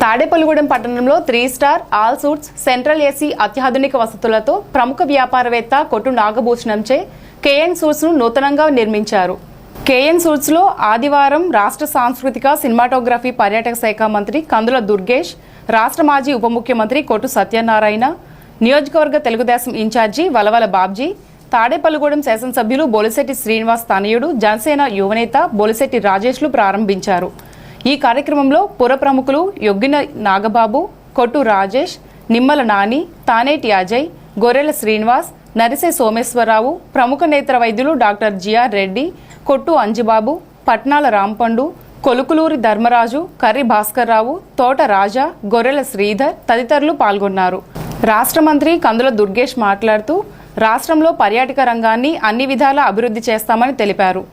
తాడేపల్లిగూడెం పట్టణంలో 3 star all suits central AC అత్యాధునిక వసతులతో ప్రముఖ వ్యాపారవేత్త కొట్టు నాగభూషణంచే కేఎన్ సూట్స్ ను నూతనంగా నిర్మించారు. కేఎన్ సూట్స్ లో ఆదివారం రాష్ట్ర సాంస్కృతిక సినిమాటోగ్రఫీ పర్యాటక శాఖ మంత్రి కందుల దుర్గేష్, రాష్ట్ర మాజీ ఉప ముఖ్యమంత్రి కొట్టు సత్యనారాయణ, నియోజకవర్గ తెలుగుదేశం ఇన్ఛార్జి వలవల బాబ్జీ, తాడేపల్లిగూడెం శాసనసభ్యులు బొలిశెట్టి శ్రీనివాస్ తనయుడు, జనసేన యువనేత బొలిశెట్టి రాజేష్లు ప్రారంభించారు. ఈ కార్యక్రమంలో పుర ప్రముఖులు యొగ్గిన నాగబాబు, కొట్టు రాజేష్, నిమ్మల నాని, తానేటి అజయ్, గొర్రెల శ్రీనివాస్, నరిసే సోమేశ్వరరావు, ప్రముఖ నేత్ర వైద్యులు డాక్టర్ జిఆర్ రెడ్డి, కొట్టు అంజిబాబు, పట్నాల రాంపండు, కొలుకులూరి ధర్మరాజు, కర్రి భాస్కర్రావు, తోట రాజా, గొర్రెల శ్రీధర్ తదితరులు పాల్గొన్నారు. రాష్ట్ర మంత్రి కందుల దుర్గేష్ మాట్లాడుతూ రాష్ట్రంలో పర్యాటక రంగాన్ని అన్ని విధాలా అభివృద్ధి చేస్తామని తెలిపారు.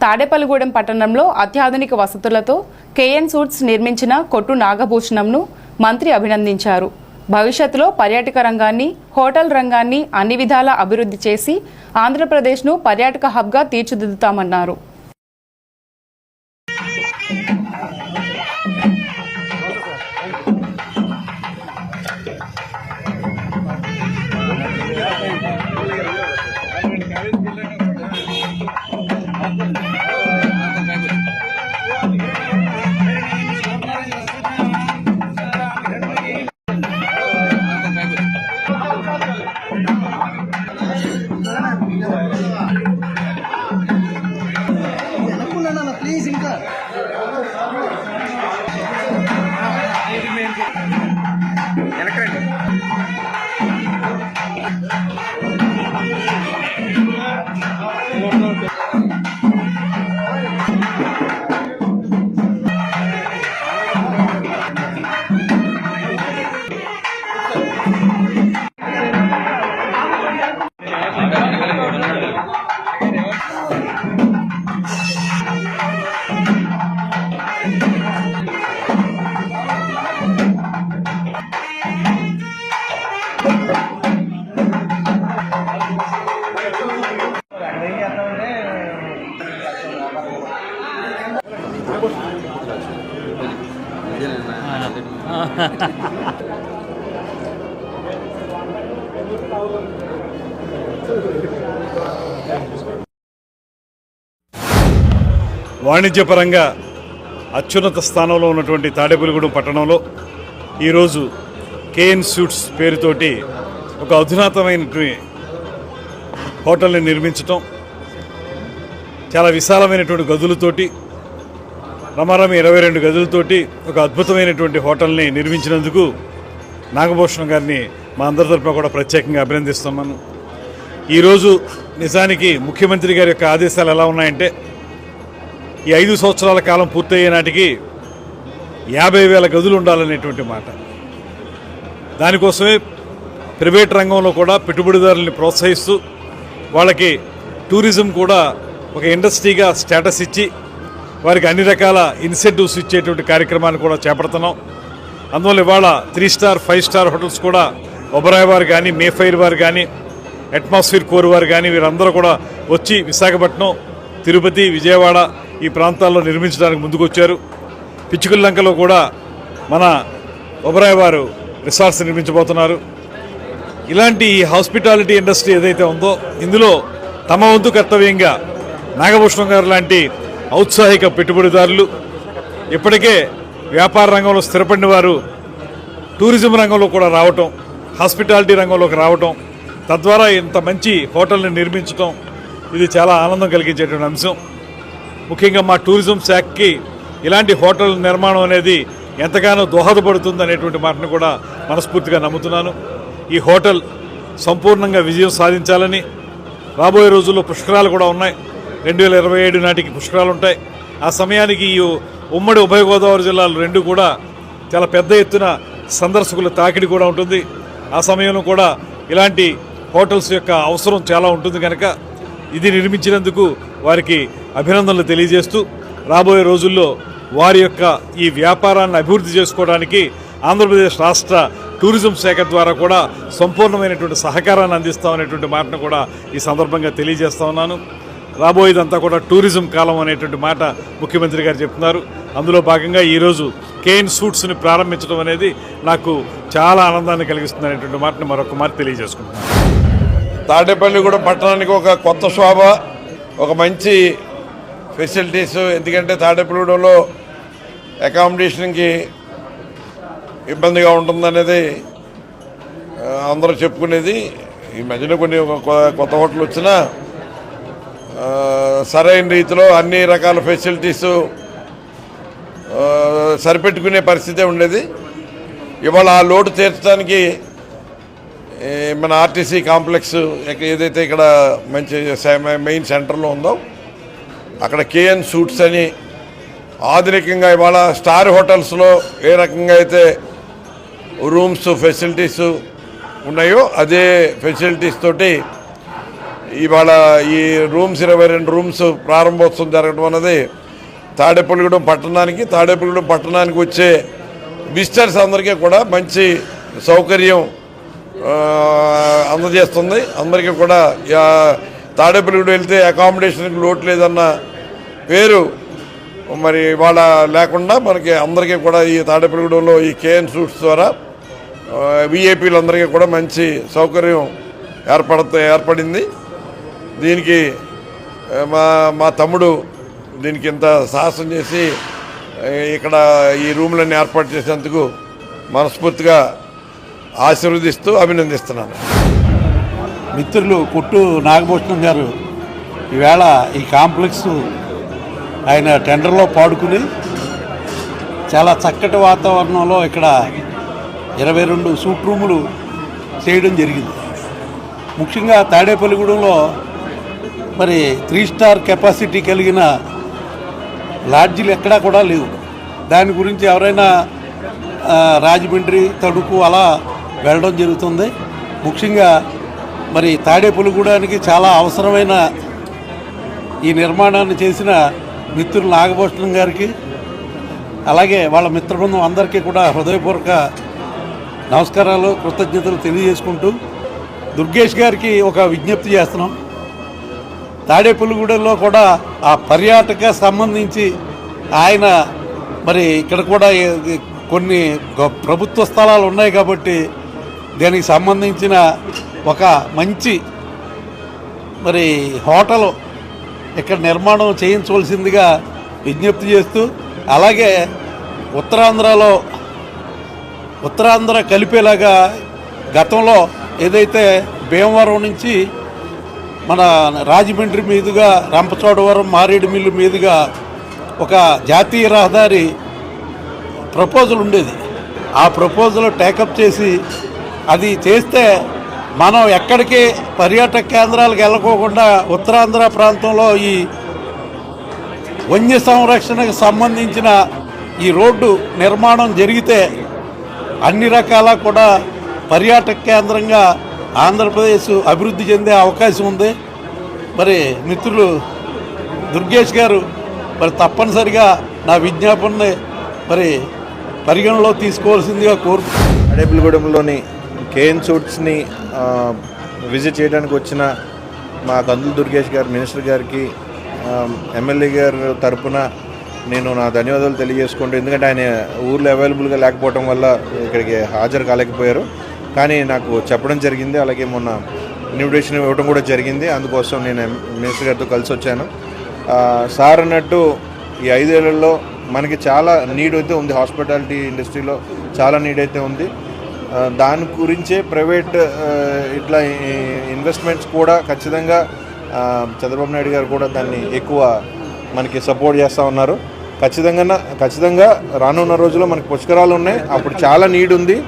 తాడేపల్లిగూడెం పట్టణంలో అత్యాధునిక వసతులతో కేఎన్ సూట్స్ నిర్మించిన కొట్టు నాగభూషణంను మంత్రి అభినందించారు. భవిష్యత్తులో పర్యాటక రంగాన్ని, హోటల్ రంగాన్ని అన్ని విధాలా అభివృద్ధి చేసి ఆంధ్రప్రదేశ్ను పర్యాటక హబ్గా తీర్చిదిద్దుతామన్నారు. ప్లీజ్ ఇంకా వెనకండి. వాణిజ్యపరంగా అత్యున్నత స్థానంలో ఉన్నటువంటి తాడేపల్లిగూడెం పట్టణంలో ఈరోజు కేఎన్ సూట్స్ పేరుతోటి ఒక అధునాతమైనటువంటి హోటల్ని నిర్మించటం, చాలా విశాలమైనటువంటి గదులతోటి, రమారమి 22 గదులతోటి ఒక అద్భుతమైనటువంటి హోటల్ని నిర్మించినందుకు నాగభూషణం గారిని మా అందరి తరపున కూడా ప్రత్యేకంగా అభినందిస్తున్నాను. ఈరోజు నిజానికి ముఖ్యమంత్రి గారి యొక్క ఆదేశాలు ఎలా ఉన్నాయంటే, ఈ 5 సంవత్సరాల కాలం పూర్తయ్యే నాటికి 50,000 గదులు ఉండాలనేటువంటి మాట. దానికోసమే ప్రైవేట్ రంగంలో కూడా పెట్టుబడిదారుల్ని ప్రోత్సహిస్తూ వాళ్ళకి టూరిజం కూడా ఒక ఇండస్ట్రీగా స్టేటస్ ఇచ్చి వారికి అన్ని రకాల ఇన్సెంటివ్స్ ఇచ్చేటువంటి కార్యక్రమాన్ని కూడా చేపడుతున్నాం. అందువల్ల ఇవాళ 3 స్టార్ 5 స్టార్ హోటల్స్ కూడా ఒబరాయ్ వారు కానీ, మేఫైర్ వారు కానీ, అట్మాస్ఫియర్ కోర్ వారు కానీ వీరందరూ కూడా వచ్చి విశాఖపట్నం, తిరుపతి, విజయవాడ ఈ ప్రాంతాల్లో నిర్మించడానికి ముందుకొచ్చారు. పిచ్చుకల్లంకలో కూడా మన ఒబరాయ్ వారు రిసార్ట్స్ నిర్మించబోతున్నారు. ఇలాంటి ఈ హాస్పిటాలిటీ ఇండస్ట్రీ ఏదైతే ఉందో ఇందులో తమ వంతు కర్తవ్యంగా నాగభూషణం గారు లాంటి ఔత్సాహిక పెట్టుబడిదారులు, ఇప్పటికే వ్యాపార రంగంలో స్థిరపడిన వారు టూరిజం రంగంలో కూడా రావటం, హాస్పిటాలిటీ రంగంలోకి రావటం, తద్వారా ఇంత మంచి హోటల్ని నిర్మించటం ఇది చాలా ఆనందం కలిగించేటువంటి అంశం. ముఖ్యంగా మా టూరిజం శాఖకి ఇలాంటి హోటల్ నిర్మాణం అనేది ఎంతగానో దోహదపడుతుంది అనేటువంటి మాటను కూడా మనస్ఫూర్తిగా నమ్ముతున్నాను. ఈ హోటల్ సంపూర్ణంగా విజయం సాధించాలని, రాబోయే రోజుల్లో పుష్కరాలు కూడా ఉన్నాయి. 2027 నాటికి పుష్కరాలు ఉంటాయి. ఆ సమయానికి ఈ ఉమ్మడి ఉభయ గోదావరి జిల్లాలు రెండు కూడా చాలా పెద్ద ఎత్తున సందర్శకుల తాకిడి కూడా ఉంటుంది. ఆ సమయంలో కూడా ఇలాంటి హోటల్స్ యొక్క అవసరం చాలా ఉంటుంది కనుక ఇది నిర్మించినందుకు వారికి అభినందనలు తెలియజేస్తూ రాబోయే రోజుల్లో వారి యొక్క ఈ వ్యాపారాన్ని అభివృద్ధి చేసుకోవడానికి ఆంధ్రప్రదేశ్ రాష్ట్ర టూరిజం శాఖ ద్వారా కూడా సంపూర్ణమైనటువంటి సహకారాన్ని అందిస్తామనేటువంటి మాటను కూడా ఈ సందర్భంగా తెలియజేస్తా ఉన్నాను. రాబోయేదంతా కూడా టూరిజం కాలం అనేటువంటి మాట ముఖ్యమంత్రి గారు చెప్తున్నారు. అందులో భాగంగా ఈరోజు కేఎన్ సూట్స్ని ప్రారంభించడం అనేది నాకు చాలా ఆనందాన్ని కలిగిస్తుంది అనేటువంటి మాటని మరొక మాట తెలియజేసుకుంటున్నాను. తాడేపల్లిగూడెం పట్టణానికి ఒక కొత్త శోభ, ఒక మంచి ఫెసిలిటీస్. ఎందుకంటే తాడేపల్లిగూడెంలో అకామిడేషన్కి ఇబ్బందిగా ఉంటుందనేది అందరూ చెప్పుకునేది. ఈ మధ్యన కొన్ని కొత్త హోటల్ వచ్చినా సరైన రీతిలో అన్ని రకాల ఫెసిలిటీస్ సరిపెట్టుకునే పరిస్థితే ఉండేది. ఇవాళ ఆ లోటు తీర్చడానికి మన ఆర్టీసీ కాంప్లెక్స్ ఏదైతే ఇక్కడ మంచి మెయిన్ సెంటర్లో ఉందో అక్కడ కేఎన్ సూట్స్ అని ఆధునికంగా ఇవాళ స్టార్ హోటల్స్లో ఏ రకంగా అయితే రూమ్స్ ఫెసిలిటీస్ ఉన్నాయో అదే ఫెసిలిటీస్ తోటి ఇవాళ ఈ రూమ్స్ 22 రూమ్స్ ప్రారంభోత్సవం జరగడం అన్నది తాడేపల్లిగూడెం పట్టణానికి వచ్చే విజిటర్స్ అందరికీ కూడా మంచి సౌకర్యం అందజేస్తుంది. అందరికీ కూడా తాడేపల్లిగూడెం వెళ్తే అకామిడేషన్కి లోటు లేదన్న పేరు మరి ఇవాళ లేకుండా మనకి అందరికీ కూడా ఈ తాడేపల్లిగూడెంలో ఈ కేఎన్ సూట్స్ ద్వారా విఐపీలందరికీ కూడా మంచి సౌకర్యం ఏర్పడింది. దీనికి మా తమ్ముడు దీనికి ఇంత సాహసం చేసి ఇక్కడ ఈ రూమ్లన్నీ ఏర్పాటు చేసేందుకు మనస్ఫూర్తిగా ఆశీర్వదిస్తూ అభినందిస్తున్నాను. మిత్రులు కొట్టు నాగభూషణం గారు ఈవేళ ఈ కాంప్లెక్స్ ఆయన టెండర్లో పాడుకుని చాలా చక్కటి వాతావరణంలో ఇక్కడ 22 సూట్ రూములు చేయడం జరిగింది. ముఖ్యంగా తాడేపల్లిగూడెంలో మరి 3 స్టార్ కెపాసిటీ కలిగిన లాడ్జీలు ఎక్కడా కూడా లేవు. దాని గురించి ఎవరైనా రాజమండ్రి, తణుకు అలా వెళ్ళడం జరుగుతుంది. ముఖ్యంగా మరి తాడేపల్లిగూడెంకి చాలా అవసరమైన ఈ నిర్మాణాన్ని చేసిన మిత్రులు నాగభూషణం గారికి అలాగే వాళ్ళ మిత్రబృందం అందరికీ కూడా హృదయపూర్వక నమస్కారాలు, కృతజ్ఞతలు తెలియజేసుకుంటూ దుర్గేష్ గారికి ఒక విజ్ఞప్తి చేస్తున్నాం. తాడేపల్లిగూడెంలో కూడా ఆ పర్యాటక సంబంధించి ఆయన మరి ఇక్కడ కూడా కొన్ని ప్రభుత్వ స్థలాలు ఉన్నాయి కాబట్టి దానికి సంబంధించిన ఒక మంచి మరి హోటల్ ఇక్కడ నిర్మాణం చేయించవలసిందిగా విజ్ఞప్తి చేస్తూ, అలాగే ఉత్తరాంధ్ర కలిపేలాగా గతంలో ఏదైతే భీమవరం నుంచి మన రాజమండ్రి మీదుగా రంపచోడవరం, మారేడుమిల్లి మీదుగా ఒక జాతీయ రహదారి ప్రపోజల్ ఉండేది. ఆ ప్రపోజల్ టేకప్ చేసి అది చేస్తే మనం ఎక్కడికి పర్యాటక కేంద్రాలకు వెళ్ళకోకుండా ఉత్తరాంధ్ర ప్రాంతంలో ఈ వన్య సంరక్షణకు సంబంధించిన ఈ రోడ్డు నిర్మాణం జరిగితే అన్ని రకాల కూడా పర్యాటక కేంద్రంగా ఆంధ్రప్రదేశ్ అభివృద్ధి చెందే అవకాశం ఉంది. మరి మిత్రులు దుర్గేష్ గారు మరి తప్పనిసరిగా నా విజ్ఞాపనని మరి పరిగణలో తీసుకోవాల్సిందిగా కోరుతున్నాను. తాడేపల్లిగూడెంలోని కేఎన్ సూట్స్ని విజిట్ చేయడానికి వచ్చిన మా కందులు దుర్గేష్ గారు, మినిస్టర్ గారికి, ఎమ్మెల్యే గారు తరపున నేను నా ధన్యవాదాలు తెలియజేసుకుంటూ, ఎందుకంటే ఆయన ఊర్లో అవైలబుల్గా లేకపోవడం వల్ల ఇక్కడికి హాజరు కాలేకపోయారు. కానీ నాకు చెప్పడం జరిగింది, అలాగే మొన్న ఇన్విటేషన్ ఇవ్వడం కూడా జరిగింది. అందుకోసం నేను మినిస్టర్ గారితో కలిసి వచ్చాను. సార్ అన్నట్టు ఈ 5 ఏళ్లలో మనకి చాలా నీడ్ అయితే ఉంది, హాస్పిటాలిటీ ఇండస్ట్రీలో చాలా నీడ్ అయితే ఉంది. దాని గురించే ప్రైవేట్ ఇట్లా ఇన్వెస్ట్మెంట్స్ కూడా ఖచ్చితంగా చంద్రబాబు నాయుడు గారు కూడా దాన్ని ఎక్కువ మనకి సపోర్ట్ చేస్తూ ఉన్నారు. ఖచ్చితంగా రానున్న రోజుల్లో మనకి పుష్కరాలు ఉన్నాయి, అప్పుడు చాలా నీడ్ ఉంది.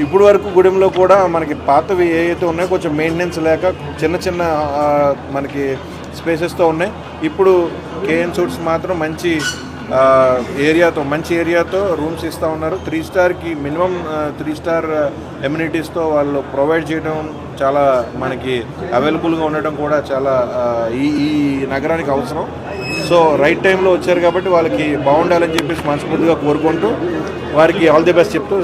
ఇప్పుడు వరకు గూడెంలో కూడా మనకి పాతవి ఏవైతే ఉన్నాయో కొంచెం మెయింటెనెన్స్ లేక చిన్న మనకి స్పేసెస్తో ఉన్నాయి. ఇప్పుడు కేఎన్ సూట్స్ మాత్రం మంచి ఏరియాతో రూమ్స్ ఇస్తూ ఉన్నారు. 3 స్టార్కి మినిమం 3 స్టార్ ఎమ్యూనిటీస్తో వాళ్ళు ప్రొవైడ్ చేయడం చాలా మనకి అవైలబుల్గా ఉండటం కూడా చాలా ఈ నగరానికి అవసరం. సో రైట్ టైంలో వచ్చారు కాబట్టి వాళ్ళకి బాగుండాలని చెప్పేసి మనస్ఫూర్తిగా కోరుకుంటూ వారికి ఆల్ ది బెస్ట్ చెప్తూ